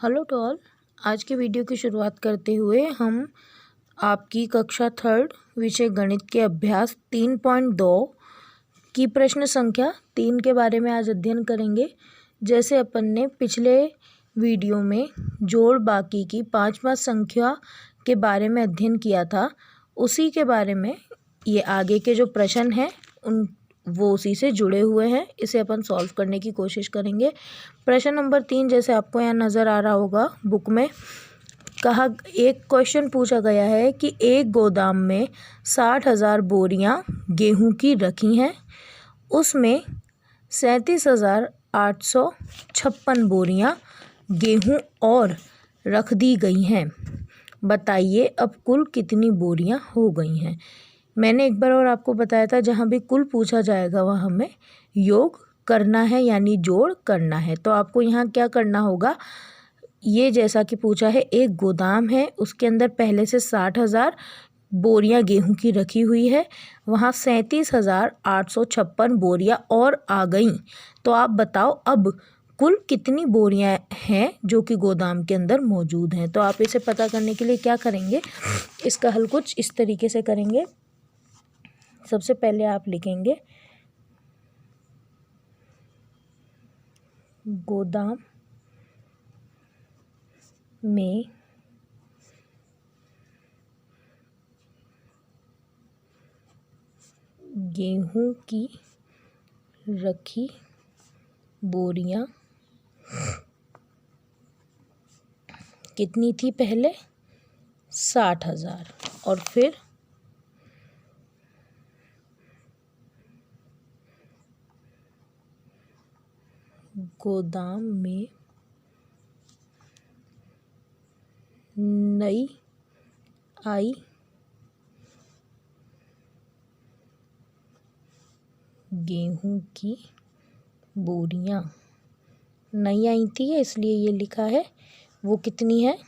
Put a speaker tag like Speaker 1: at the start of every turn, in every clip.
Speaker 1: Hello to all. आज के video की शुरुआत करते हुए हम आपकी कक्षा 3 विषय गणित के अभ्यास 3.2 की प्रश्न संख्या 3 के बारे में आज अध्ययन करेंगे। जैसे अपन ने पिछले वीडियो में जोड़ बाकी की 5 संख्या के बारे में अध्ययन किया था, उसी के बारे में ये आगे के जो प्रश्न हैं वो उसी से जुड़े हुए हैं। इसे अपन सॉल्व करने की कोशिश करेंगे। प्रश्न नंबर 3 जैसे आपको यहाँ नज़र आ रहा होगा बुक में, एक क्वेश्चन पूछा गया है कि एक गोदाम में 60,000 बोरियां गेहूं की रखी हैं, उसमें 37,856 बोरियां गेहूं और रख दी गई हैं। बताइए अब कुल कितनी बोरियां हो गई हैं। मैंने एक बार और आपको बताया था, जहाँ भी कुल पूछा जाएगा वहाँ हमें योग करना है, यानी जोड़ करना है। तो आपको यहाँ क्या करना होगा, ये जैसा कि पूछा है एक गोदाम है, उसके अंदर पहले से 60,000 बोरियां गेहूं की रखी हुई है, वहाँ 37,856 बोरियां और आ गई। तो आप बताओ अब कुल कितनी बोरियां हैं जो कि गोदाम के अंदर मौजूद हैं। तो आप इसे पता करने के लिए क्या करेंगे, इसका हल कुछ इस तरीके से करेंगे। सबसे पहले आप लिखेंगे गोदाम में गेहूं की रखी बोरियां कितनी थी, पहले 60,000 और फिर गोदाम में नई आई गेहूं की बोरियां, नई आई थी इसलिए ये लिखा है, वो कितनी है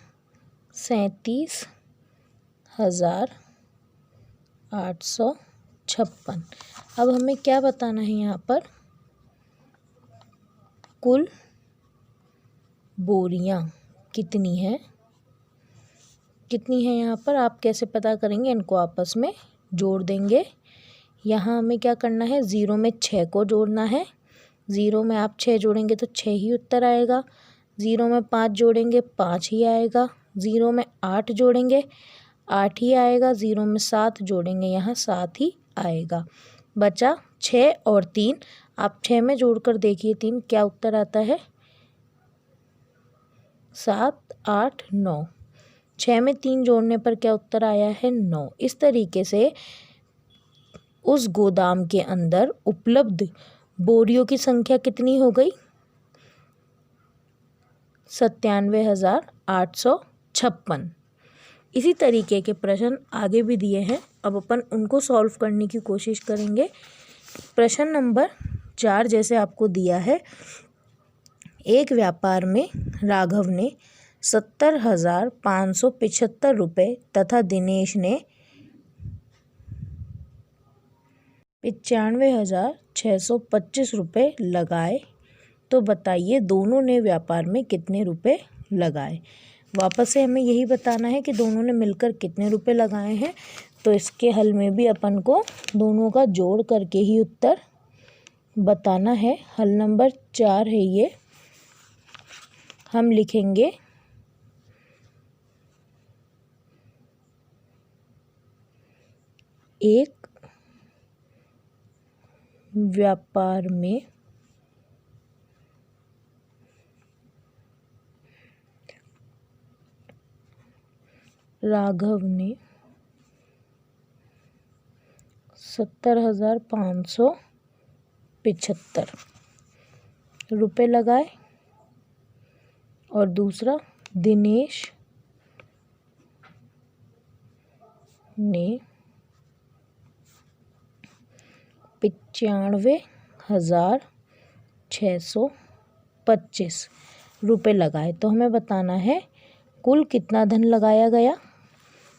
Speaker 1: 37,856। अब हमें क्या बताना है यहाँ पर, कुल बोरियां कितनी है यहाँ पर। आप कैसे पता करेंगे, इनको आपस में जोड़ देंगे। यहाँ हमें क्या करना है, 0 में 6 को जोड़ना है। 0 में आप 6 जोड़ेंगे तो 6 ही उत्तर आएगा। 0 में 5 जोड़ेंगे 5 ही आएगा। 0 में 8 जोड़ेंगे 8 ही आएगा। 0 में 7 जोड़ेंगे यहाँ 7 ही आएगा। बचा 6 और 3। आप 6 में जोड़कर देखिए 3 क्या उत्तर आता है, 7, 8, 9। 6 में 3 जोड़ने पर क्या उत्तर आया है, 9। इस तरीके से उस गोदाम के अंदर उपलब्ध बोरियों की संख्या कितनी हो गई, 97,856। इसी तरीके के प्रश्न आगे भी दिए हैं, अब अपन उनको सॉल्व करने की कोशिश करेंगे। प्रश्न नंबर 4 जैसे आपको दिया है, एक व्यापार में राघव ने 70,575 रुपये तथा दिनेश ने 95,625 रुपये लगाए। तो बताइए दोनों ने व्यापार में कितने रुपए लगाए। वापस से हमें यही बताना है कि दोनों ने मिलकर कितने रुपए लगाए हैं। तो इसके हल में भी अपन को दोनों का जोड़ करके ही उत्तर बताना है। हल नंबर 4 है ये। हम लिखेंगे एक व्यापार में राघव ने 70,575 रुपये लगाए और दूसरा दिनेश ने 95,625 रुपये लगाए। तो हमें बताना है कुल कितना धन लगाया गया।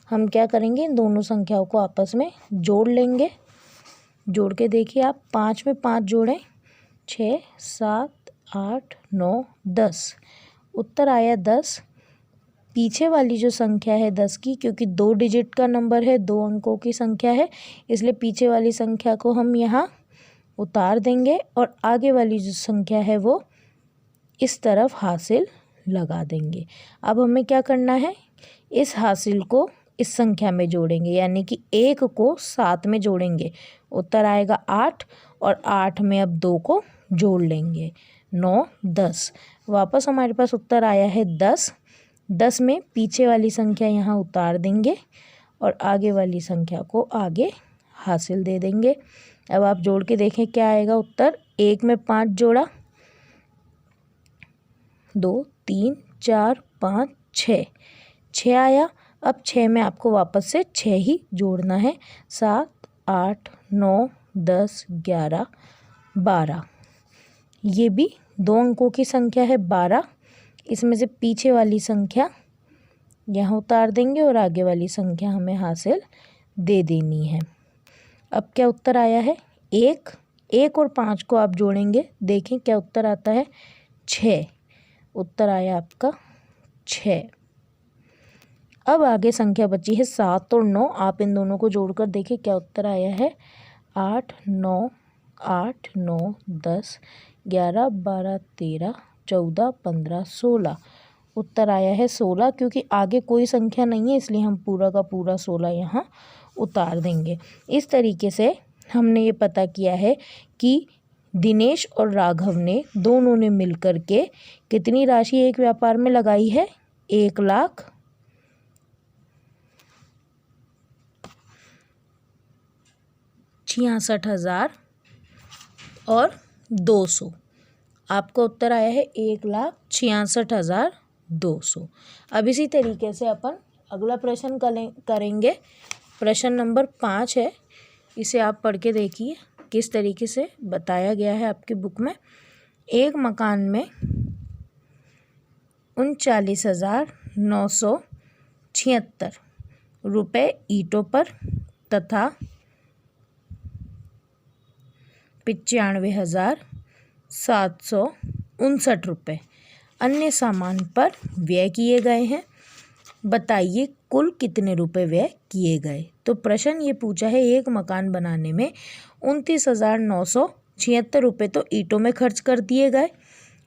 Speaker 1: हम क्या करेंगे, इन दोनों संख्याओं को आपस में जोड़ लेंगे। जोड़ के देखिए आप, 5 में 5 जोड़ें 6, 7, 8, 9, 10 उत्तर आया 10। पीछे वाली जो संख्या है 10 की, क्योंकि 2 डिजिट का नंबर है, 2 अंकों की संख्या है, इसलिए पीछे वाली संख्या को हम यहाँ उतार देंगे और आगे वाली जो संख्या है वो इस तरफ हासिल लगा देंगे। अब हमें क्या करना है, इस हासिल को इस संख्या में जोड़ेंगे, यानी कि 1 को 7 में जोड़ेंगे। उत्तर आएगा 8 और 8 में अब 2 को जोड़ लेंगे, 9, 10। वापस हमारे पास उत्तर आया है 10। 10 में पीछे वाली संख्या यहाँ उतार देंगे और आगे वाली संख्या को आगे हासिल दे देंगे। अब आप जोड़ के देखें क्या आएगा उत्तर। 1 में 5 जोड़ा, 2, 3, 4, 5, 6, 6 आया। अब 6 में आपको वापस से 6 ही जोड़ना है। 7, 8, 9, 10, 11, 12। ये भी 2 अंकों की संख्या है 12। इसमें से पीछे वाली संख्या यहाँ उतार देंगे और आगे वाली संख्या हमें हासिल दे देनी है। अब क्या उत्तर आया है, 1 और 5 को आप जोड़ेंगे, देखें क्या उत्तर आता है, 6। उत्तर आया आपका 6। अब आगे संख्या बची है 7 और 9। आप इन दोनों को जोड़कर देखें क्या उत्तर आया है, 8, 9, 8, 9, 10, 11, 12, 13, 14, 15, 16। उत्तर आया है 16। क्योंकि आगे कोई संख्या नहीं है इसलिए हम पूरा का पूरा 16 यहाँ उतार देंगे। इस तरीके से हमने ये पता किया है कि दिनेश और राघव ने दोनों ने मिलकर के कितनी राशि एक व्यापार में लगाई है, 1,66,200 और 200। आपका उत्तर आया है 1,66,200। अब इसी तरीके से अपन अगला प्रश्न करेंगे। प्रश्न नंबर 5 है, इसे आप पढ़ के देखिए किस तरीके से बताया गया है आपकी बुक में। एक मकान में 39,976 रुपये ईंटों पर तथा 95,759 रुपये अन्य सामान पर व्यय किए गए हैं। बताइए कुल कितने रुपए व्यय किए गए। तो प्रश्न ये पूछा है, एक मकान बनाने में 29,976 रुपये तो ईंटों में खर्च कर दिए गए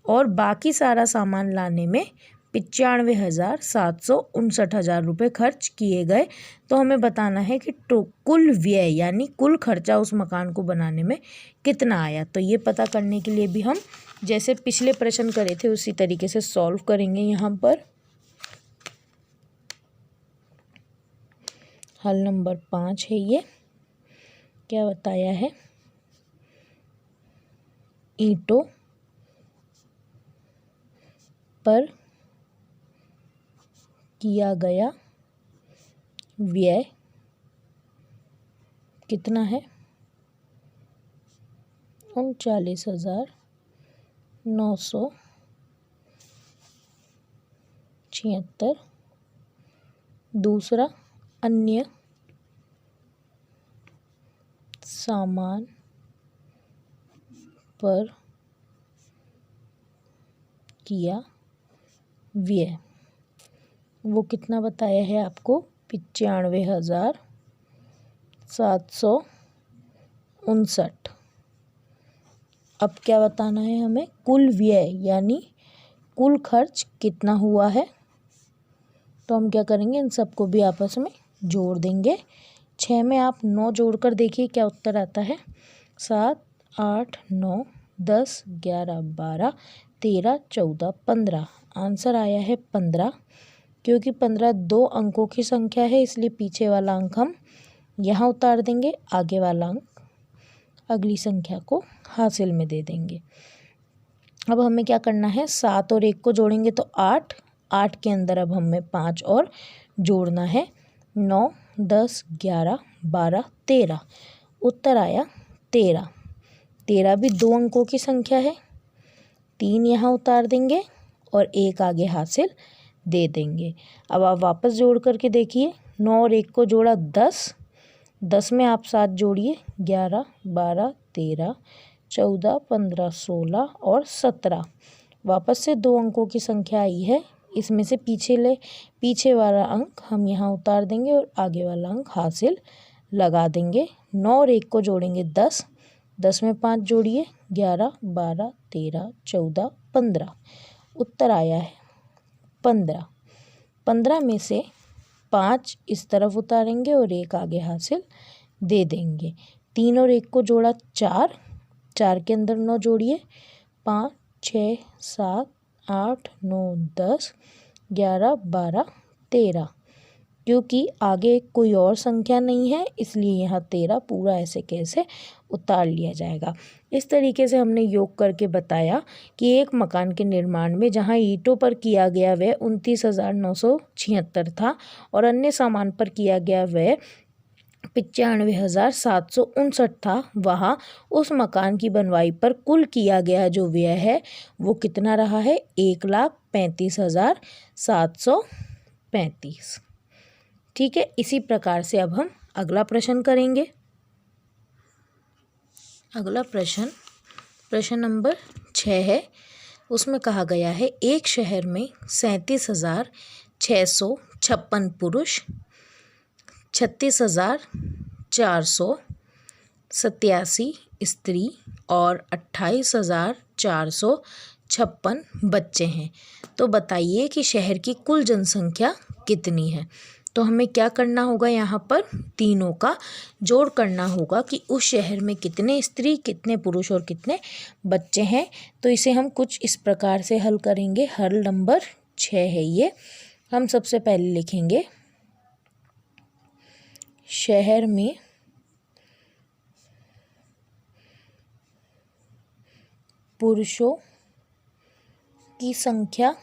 Speaker 1: और बाकी सारा सामान लाने में 95,759 रुपये खर्च किए गए। तो हमें बताना है कि कुल व्यय यानी कुल खर्चा उस मकान को बनाने में कितना आया। तो ये पता करने के लिए भी हम जैसे पिछले प्रश्न करे थे उसी तरीके से सॉल्व करेंगे। यहाँ पर हल नंबर 5 है। ये क्या बताया है, ईंटों पर किया गया व्यय कितना है, 39,976। दूसरा, अन्य सामान पर किया व्यय वो कितना बताया है आपको, 95,759। अब क्या बताना है हमें, कुल व्यय यानी कुल खर्च कितना हुआ है। तो हम क्या करेंगे, इन सबको भी आपस में जोड़ देंगे। 6 में आप 9 जोड़कर देखिए क्या उत्तर आता है, 7, 8, 9, 10, 11, 12, 13, 14, 15। आंसर आया है 15। क्योंकि 15 2 अंकों की संख्या है इसलिए पीछे वाला अंक हम यहाँ उतार देंगे, आगे वाला अंक अगली संख्या को हासिल में दे देंगे। अब हमें क्या करना है, 7 और 1 को जोड़ेंगे तो 8, 8 के अंदर अब हमें 5 और जोड़ना है, 9, 10, 11, 12, 13। उत्तर आया 13। 13 भी 2 अंकों की संख्या है, 3 यहाँ उतार देंगे और 1 आगे हासिल दे देंगे। अब आप वापस जोड़ करके देखिए, 9 और 1 को जोड़ा 10, 10 में आप 7 जोड़िए, 11, 12, 13, 14, 15, 16 और 17। वापस से 2 अंकों की संख्या आई है, इसमें से पीछे वाला अंक हम यहाँ उतार देंगे और आगे वाला अंक हासिल लगा देंगे। 9 और 1 को जोड़ेंगे 10, 10 में 5 जोड़िए 11, 12, 13, 14, 15। उत्तर आया है 15। 15 में से 5 इस तरफ उतारेंगे और 1 आगे हासिल दे देंगे। 3 और 1 को जोड़ा 4, 4 के अंदर 9 जोड़िए 5, 6, 7, 8, 9, 10, 11, 12, 13। क्योंकि आगे कोई और संख्या नहीं है इसलिए यहाँ 13 पूरा ऐसे कैसे उतार लिया जाएगा। इस तरीके से हमने योग करके बताया कि एक मकान के निर्माण में जहाँ ईंटों पर किया गया व्यय 29,976 था और अन्य सामान पर किया गया व्यय 95,759 था, वहाँ उस मकान की बनवाई पर कुल किया गया जो व्यय है वो कितना रहा है? 1,35,735। ठीक है, इसी प्रकार से अब हम अगला प्रश्न करेंगे। अगला प्रश्न नंबर 6 है। उसमें कहा गया है एक शहर में 37,656 पुरुष, 36,487 स्त्री और 28,456 बच्चे हैं। तो बताइए कि शहर की कुल जनसंख्या कितनी है। तो हमें क्या करना होगा, यहाँ पर तीनों का जोड़ करना होगा कि उस शहर में कितने स्त्री, कितने पुरुष और कितने बच्चे हैं। तो इसे हम कुछ इस प्रकार से हल करेंगे। हल नंबर 6 है ये। हम सबसे पहले लिखेंगे शहर में पुरुषों की संख्या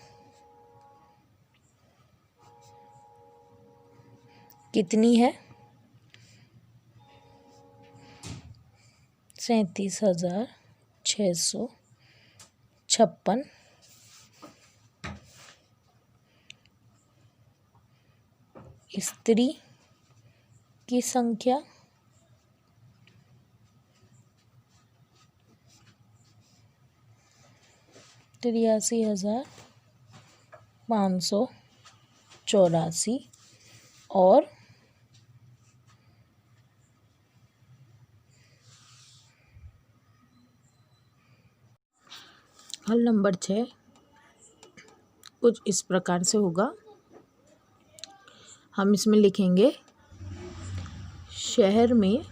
Speaker 1: कितनी है? 37,656। स्त्री की संख्या 83,584 और हल नंबर 6 कुछ इस प्रकार से होगा। हम इसमें लिखेंगे शहर में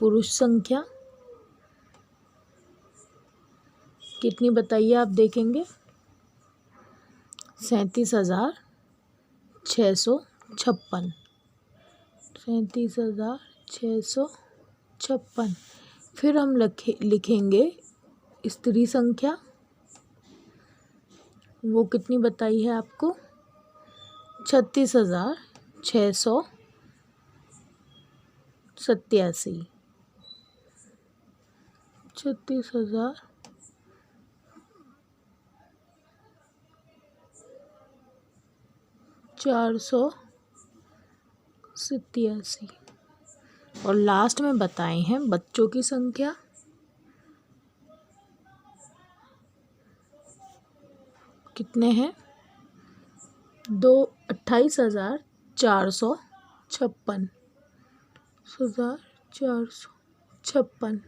Speaker 1: पुरुष संख्या कितनी बताइए आप देखेंगे। 37,656। 37,656। फिर हम लिखेंगे स्त्री संख्या, वो कितनी बताई है आपको? 36,687। 36,487। और लास्ट में बताए हैं बच्चों की संख्या कितने हैं? 28,456। 456।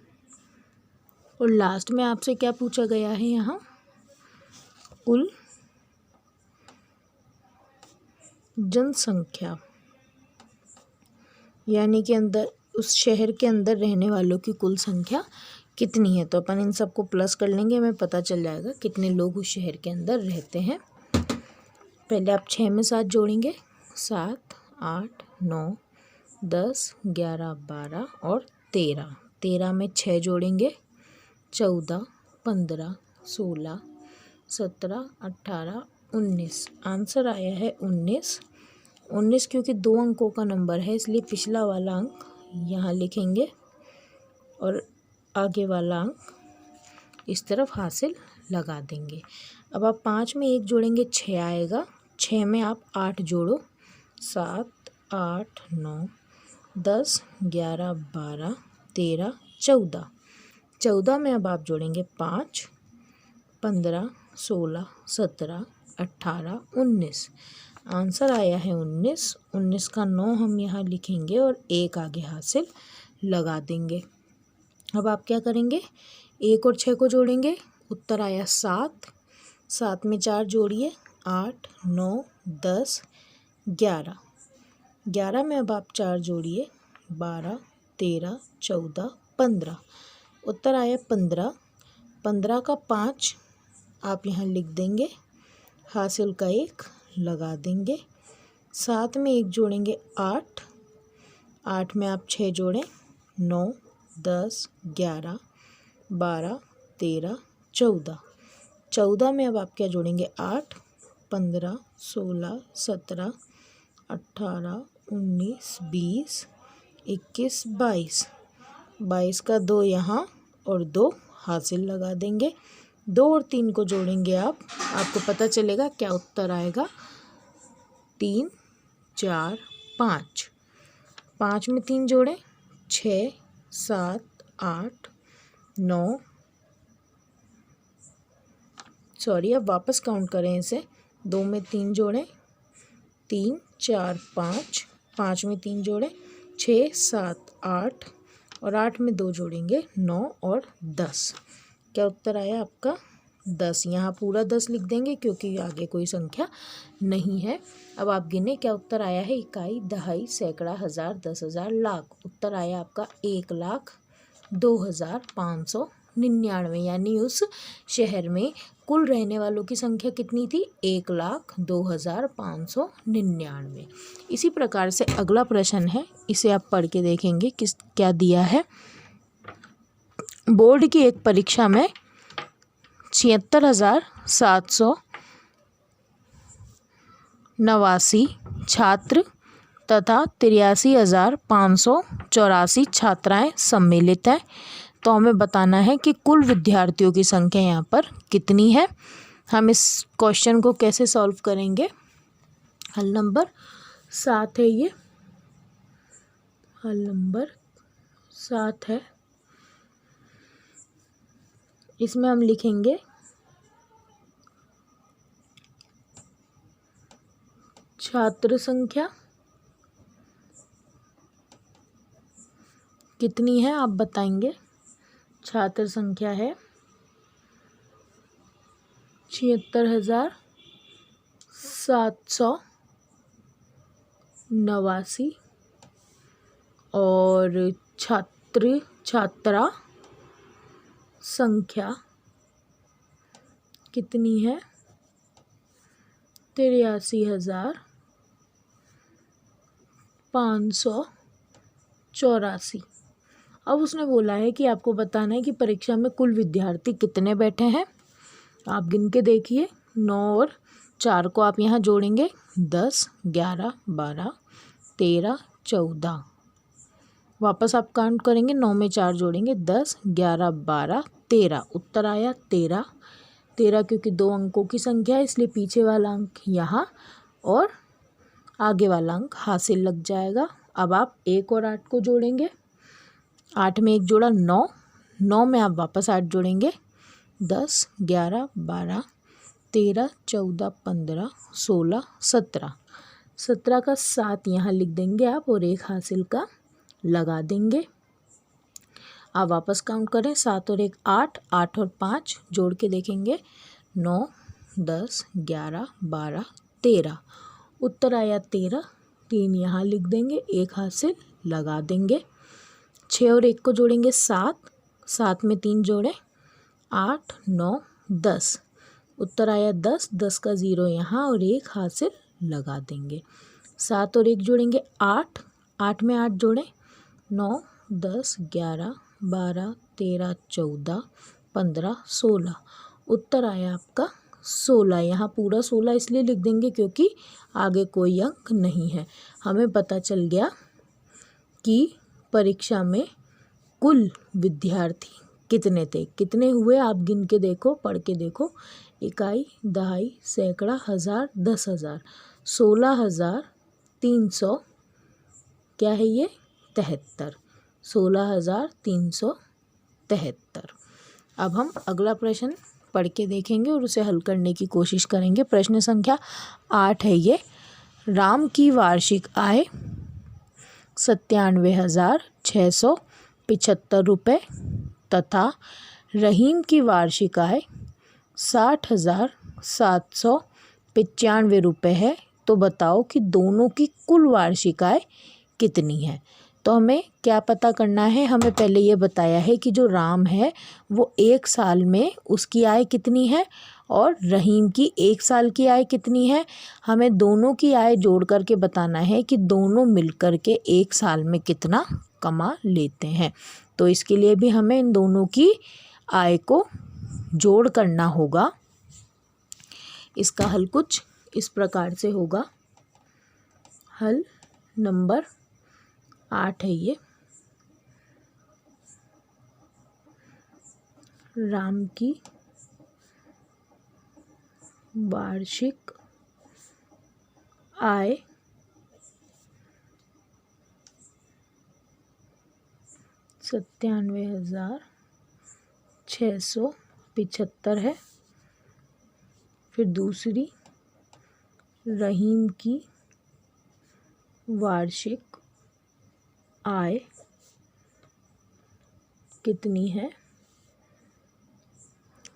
Speaker 1: और लास्ट में आपसे क्या पूछा गया है यहाँ? कुल जनसंख्या, यानी कि उस शहर के अंदर रहने वालों की कुल संख्या कितनी है। तो अपन इन सबको प्लस कर लेंगे, हमें पता चल जाएगा कितने लोग उस शहर के अंदर रहते हैं। पहले आप 6 में 7 जोड़ेंगे, 7, 8, 9, 10, 11, 12 और 13। 13 में 6 जोड़ेंगे, 14, 15, 16, 17, 18, 19। आंसर आया है 19। 19 क्योंकि 2 अंकों का नंबर है इसलिए पिछला वाला अंक यहाँ लिखेंगे और आगे वाला अंक इस तरफ हासिल लगा देंगे। अब आप 5 में 1 जोड़ेंगे 6 आएगा। 6 में आप 8 जोड़ो, 7, 8, 9, 10, 11, 12, 13, 14। 14 में अब आप जोड़ेंगे 5, 15, 16, 17, 18, 19। आंसर आया है 19। 19 का 9 हम यहाँ लिखेंगे और 1 आगे हासिल लगा देंगे। अब आप क्या करेंगे, 1 और 6 को जोड़ेंगे, उत्तर आया 7। 7 में 4 जोड़िए, 8, 9, 10, 11। 11 में अब आप 4 जोड़िए, 12, 13, 14, 15। उत्तर आया 15। 15 का 5 आप यहाँ लिख देंगे, हासिल का 1 लगा देंगे। 7 में 1 जोड़ेंगे, 8। 8 में आप 6 जोड़ें, 9, 10, 11, 12, 13, 14। 14 में अब आप क्या जोड़ेंगे, 8, 15, 16, 17, 18, 19, 20, 21, 22। 22 का 2 यहाँ और 2 हासिल लगा देंगे। 2 और 3 को जोड़ेंगे आपको पता चलेगा क्या उत्तर आएगा, 3, 4, 5। 5 में 3 जोड़ें, 6, 7, 8, 9, अब वापस काउंट करें इसे। 2 में 3 जोड़ें, 3, 4, 5। 5 में 3 जोड़ें, 6, 7, 8 और 8 में 2 जोड़ेंगे, 9 और 10। क्या उत्तर आया आपका, 10। यहाँ पूरा 10 लिख देंगे क्योंकि आगे कोई संख्या नहीं है। अब आप गिने, क्या उत्तर आया है, इकाई, दहाई, सैकड़ा, हज़ार, 10,000, लाख। उत्तर आया आपका 1,02,599। यानी उस शहर में कुल रहने वालों की संख्या कितनी थी, 1,02,599। इसी प्रकार से अगला प्रश्न है, इसे आप पढ़ के देखेंगे क्या दिया है। बोर्ड की एक परीक्षा में 76,789 छात्र तथा 83,584 छात्राएं सम्मिलित हैं। तो हमें बताना है कि कुल विद्यार्थियों की संख्या यहाँ पर कितनी है। हम इस क्वेश्चन को कैसे सॉल्व करेंगे, हल नंबर 7 है ये, हल नंबर 7 है। इसमें हम लिखेंगे छात्र संख्या कितनी है आप बताएंगे। छात्र संख्या है 76,789 और छात्रा संख्या कितनी है, 83,584। अब उसने बोला है कि आपको बताना है कि परीक्षा में कुल विद्यार्थी कितने बैठे हैं। आप गिन के देखिए, 9 और 4 को आप यहाँ जोड़ेंगे, 10, 11, 12, 13, 14। वापस आप काउंट करेंगे, 9 में 4 जोड़ेंगे, 10, 11, 12, 13। उत्तर आया 13। 13 क्योंकि 2 अंकों की संख्या है, इसलिए पीछे वाला अंक यहाँ और आगे वाला अंक हासिल लग जाएगा। अब आप 1 और 8 को जोड़ेंगे, 8 में 1 जोड़ा, 9। 9 में आप वापस 8 जोड़ेंगे, 10, 11, 12, 13, 14, 15, 16, 17। 17 का 7 यहाँ लिख देंगे आप और 1 हासिल का लगा देंगे। आप वापस काउंट करें, 7 और 1 8, 8 और 5 जोड़ के देखेंगे, 9, 10, 11, 12, 13। उत्तर आया 13। 3 यहाँ लिख देंगे, 1 हासिल लगा देंगे। 6 और 1 को जोड़ेंगे, 7। 7 में 3 जोड़ें, 8, 9, 10। उत्तर आया 10। 10 का 0 यहाँ और 1 हासिल लगा देंगे। 7 और 1 जोड़ेंगे, 8। 8 में 8 जोड़ें, 9, 10, 11, 12, 13, 14, 15, 16। उत्तर आया आपका 16। यहाँ पूरा 16 इसलिए लिख देंगे क्योंकि आगे कोई अंक नहीं है। हमें पता चल गया कि परीक्षा में कुल विद्यार्थी कितने थे। कितने हुए आप गिन के देखो, पढ़ के देखो। इकाई, दहाई, सैकड़ा, हज़ार, 10,000, 16,300 क्या है ये, 73। 16,373। अब हम अगला प्रश्न पढ़ के देखेंगे और उसे हल करने की कोशिश करेंगे। प्रश्न संख्या 8 है ये। राम की वार्षिक आय 97,675 रुपये तथा रहीम की वार्षिक आय 60,795 रुपये है। तो बताओ कि दोनों की कुल वार्षिक आय कितनी है। तो हमें क्या पता करना है, हमें पहले ये बताया है कि जो राम है वो 1 साल में उसकी आय कितनी है और रहीम की 1 साल की आय कितनी है। हमें दोनों की आय जोड़ करके बताना है कि दोनों मिलकर के 1 साल में कितना कमा लेते हैं। तो इसके लिए भी हमें इन दोनों की आय को जोड़ करना होगा। इसका हल कुछ इस प्रकार से होगा। हल नंबर 8 है ये। राम की वार्षिक आय 97,675 है। फिर दूसरी रहीम की वार्षिक आय कितनी है,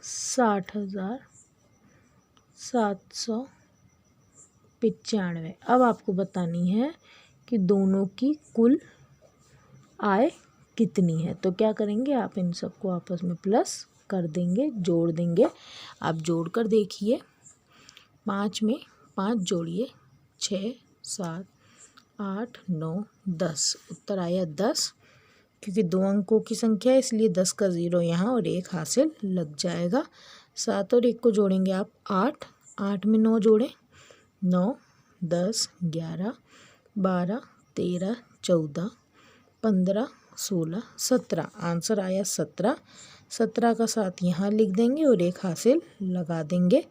Speaker 1: 60,795। अब आपको बतानी है कि दोनों की कुल आय कितनी है। तो क्या करेंगे, आप इन सबको आपस में प्लस कर देंगे, जोड़ देंगे। आप जोड़ कर देखिए, 5 में 5 जोड़िए, 6, 7, 8, 9, 10। उत्तर आया 10। क्योंकि 2 अंकों की संख्या है इसलिए 10 का 0 यहाँ और 1 हासिल लग जाएगा। 7 और 1 को जोड़ेंगे आप 8, 8 में 9 जोड़ें, 9, 10, 11, 12, 13, 14, 15, 16, 17। आंसर आया 17। 17 का 7 यहाँ लिख देंगे और 1 हासिल लगा देंगे।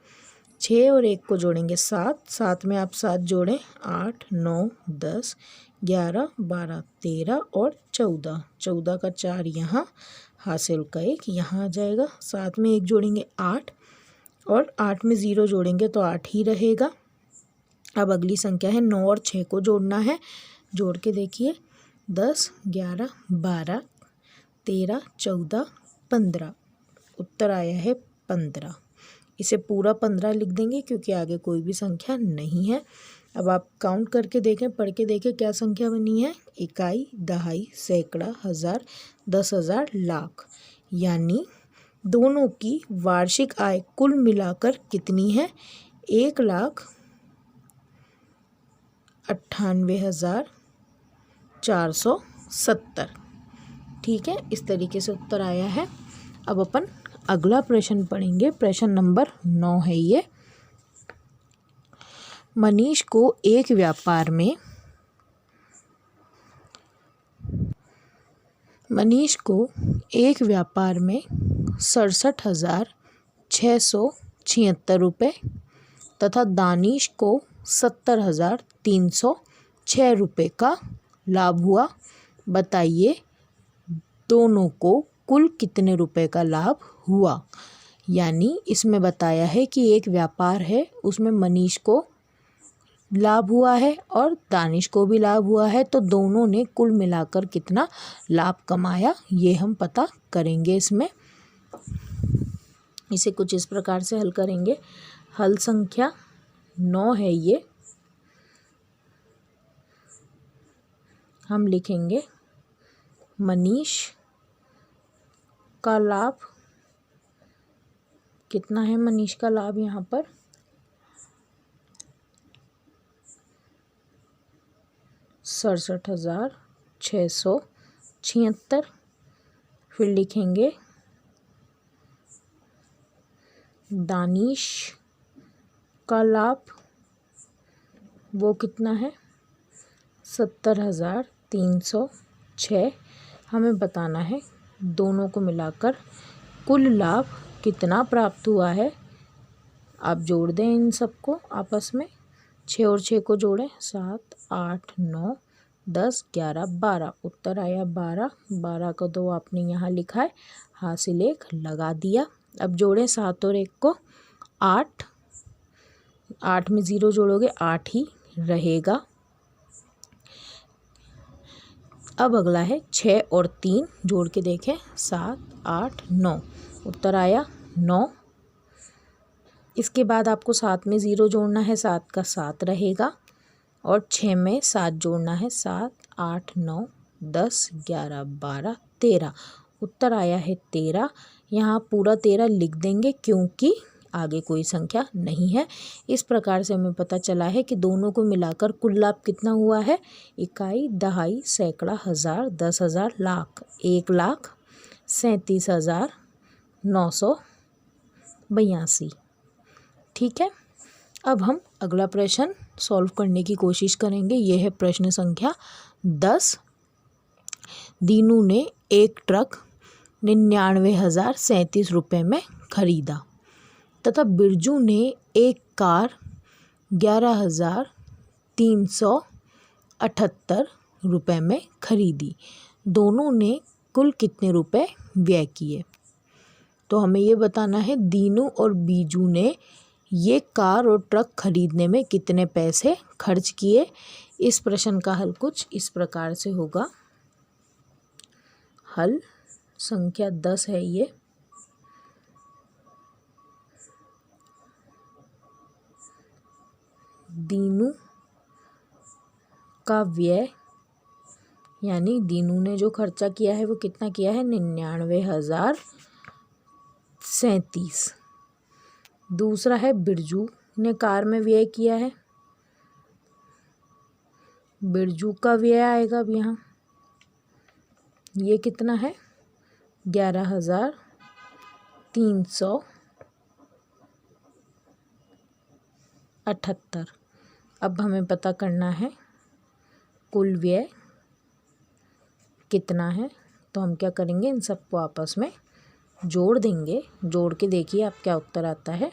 Speaker 1: 6 और 1 को जोड़ेंगे 7, 7 में आप 7 जोड़ें, 8, 9, 10, 11, 12, 13 और 14। 14 का 4 यहाँ हासिल का 1 यहाँ आ जाएगा। 7 में 1 जोड़ेंगे 8 और 8 में 0 जोड़ेंगे तो 8 ही रहेगा। अब अगली संख्या है 9 और 6 को जोड़ना है। जोड़ के देखिए, 10, 11, 12, 13, 14, 15। उत्तर आया है 15। इसे पूरा 15 लिख देंगे क्योंकि आगे कोई भी संख्या नहीं है। अब आप काउंट करके देखें, पढ़ के देखें क्या संख्या बनी है। इकाई, दहाई, सैकड़ा, हज़ार, 10,000, लाख। यानी दोनों की वार्षिक आय कुल मिलाकर कितनी है, 1,98,470। ठीक है, इस तरीके से उत्तर आया है। अब अपन अगला प्रश्न पढ़ेंगे। प्रश्न नंबर 9 है ये। मनीष को एक व्यापार में 67,676 रुपये तथा दानिश को 70,306 रुपये का लाभ हुआ। बताइए दोनों को कुल कितने रुपए का लाभ हुआ। यानी इसमें बताया है कि एक व्यापार है, उसमें मनीष को लाभ हुआ है और दानिश को भी लाभ हुआ है। तो दोनों ने कुल मिलाकर कितना लाभ कमाया ये हम पता करेंगे। इसमें इसे कुछ इस प्रकार से हल करेंगे। हल संख्या 9 है ये। हम लिखेंगे मनीष का लाभ कितना है। मनीष का लाभ यहाँ पर 67,676। फिर लिखेंगे दानिश का लाभ, वो कितना है 70,306। हमें बताना है दोनों को मिलाकर कुल लाभ कितना प्राप्त हुआ है। आप जोड़ दें इन सबको आपस में, 6 और 6 को जोड़ें, 7, 8, 9, 10, 11, 12। उत्तर आया 12। 12 को तो आपने यहाँ लिखा है, हासिल 1 लगा दिया। अब जोड़ें 7 और 1 को, 8। 8 में 0 जोड़ोगे 8 ही रहेगा। अब अगला है 6 और 3 जोड़ के देखें, 7, 8, 9। उत्तर आया 9। इसके बाद आपको 7 में 0 जोड़ना है, 7 का 7 रहेगा, और 6 में 7 जोड़ना है, 7, 8, 9, 10, 11, 12, 13। उत्तर आया है 13। यहाँ पूरा 13 लिख देंगे क्योंकि आगे कोई संख्या नहीं है। इस प्रकार से हमें पता चला है कि दोनों को मिलाकर कुल लाभ कितना हुआ है, इकाई, दहाई, सैकड़ा, हज़ार, 10,000, लाख, 1,37,982। ठीक है। अब हम अगला प्रश्न सॉल्व करने की कोशिश करेंगे। यह है प्रश्न संख्या 10। दीनू ने एक ट्रक 99,037 रुपये में खरीदा तथा बिरजू ने एक कार 11,378 रुपये में खरीदी। दोनों ने कुल कितने रुपए व्यय किए? तो हमें ये बताना है दीनू और बीजू ने ये कार और ट्रक खरीदने में कितने पैसे खर्च किए। इस प्रश्न का हल कुछ इस प्रकार से होगा। हल संख्या 10 है ये। दीनू का व्यय यानी दीनू ने जो खर्चा किया है वो कितना किया है, 99,037। दूसरा है बिरजू ने कार में व्यय किया है, बिरजू का व्यय आएगा अब यहाँ, ये कितना है, 11,378। अब हमें पता करना है कुल व्यय कितना है। तो हम क्या करेंगे, इन सबको आपस में जोड़ देंगे। जोड़ के देखिए आप क्या उत्तर आता है।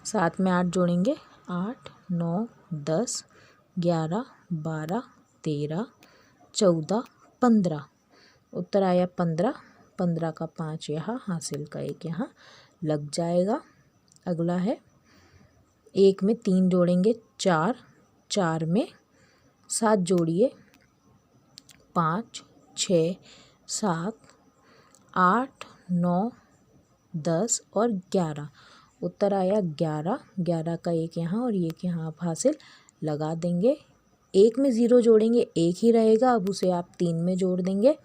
Speaker 1: 7 में 8 जोड़ेंगे, 8, 9, 10, 11, 12, 13, 14, 15। उत्तर आया 15। 15 का 5 यहाँ, हासिल का 1 यहाँ लग जाएगा। अगला है 1 में 3 जोड़ेंगे, 4, 4 में 7 जोड़िए, 5, 6, 7, 8, 9, 10 और 11। उत्तर आया 11। 11 का 1 यहाँ और 1 यहाँ आप हासिल लगा देंगे। 1 में 0 जोड़ेंगे, 1 ही रहेगा, अब उसे आप 3 में जोड़ देंगे।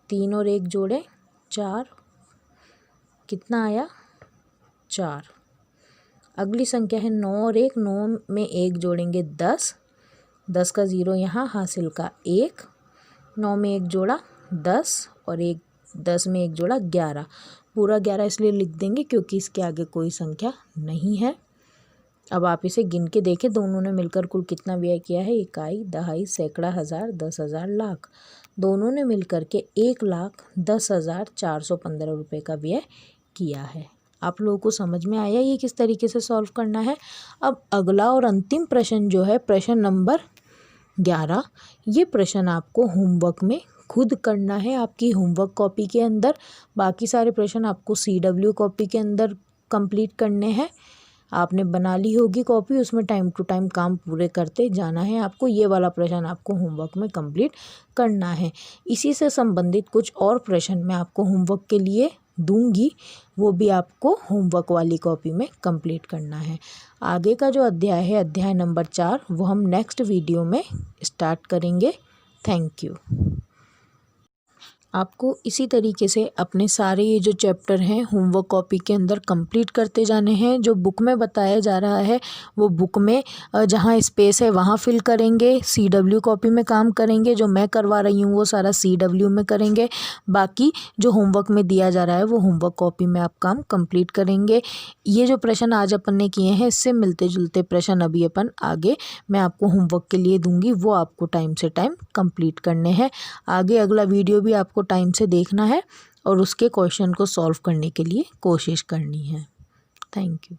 Speaker 1: 3 और 1 जोड़ें, 4। कितना आया, 4। अगली संख्या है 9 और 1। 9 में 1 जोड़ेंगे, 10। 10 का 0 यहाँ, हासिल का 1। 9 में 1 जोड़ा, 10 और 10 में 1 जोड़ा, 11। पूरा 11 इसलिए लिख देंगे क्योंकि इसके आगे कोई संख्या नहीं है। अब आप इसे गिन के देखें, दोनों ने मिलकर कुल कितना व्यय किया है, इकाई, दहाई, सैकड़ा, हज़ार, 10,000, लाख। दोनों ने मिलकर के 1,10,415 रुपये का व्यय किया है। आप लोगों को समझ में आया ये किस तरीके से सॉल्व करना है। अब अगला और अंतिम प्रश्न जो है, प्रश्न नंबर 11, ये प्रश्न आपको होमवर्क में खुद करना है, आपकी होमवर्क कॉपी के अंदर। बाकी सारे प्रश्न आपको CW कॉपी के अंदर कंप्लीट करने हैं। आपने बना ली होगी कॉपी, उसमें टाइम टू टाइम काम पूरे करते जाना है आपको। ये वाला प्रश्न आपको होमवर्क में कंप्लीट करना है। इसी से संबंधित कुछ और प्रश्न मैं आपको होमवर्क के लिए दूंगी, वो भी आपको होमवर्क वाली कॉपी में कंप्लीट करना है। आगे का जो अध्याय है, अध्याय नंबर 4, वो हम नेक्स्ट वीडियो में स्टार्ट करेंगे। Thank you. आपको इसी तरीके से अपने सारे ये जो चैप्टर हैं होमवर्क कॉपी के अंदर कंप्लीट करते जाने हैं। जो बुक में बताया जा रहा है वो बुक में जहाँ स्पेस है वहाँ फिल करेंगे, CW कॉपी में काम करेंगे। जो मैं करवा रही हूँ वो सारा CW में करेंगे। बाकी जो होमवर्क में दिया जा रहा है वो होमवर्क कॉपी में आप काम कंप्लीट करेंगे। ये जो प्रश्न आज अपन ने किए हैं इससे मिलते जुलते प्रश्न अभी अपन आगे मैं आपको होमवर्क के लिए दूंगी, वो आपको टाइम से टाइम कंप्लीट करने हैं। आगे अगला वीडियो भी आपको टाइम से देखना है और उसके क्वेश्चन को सॉल्व करने के लिए कोशिश करनी है। Thank you.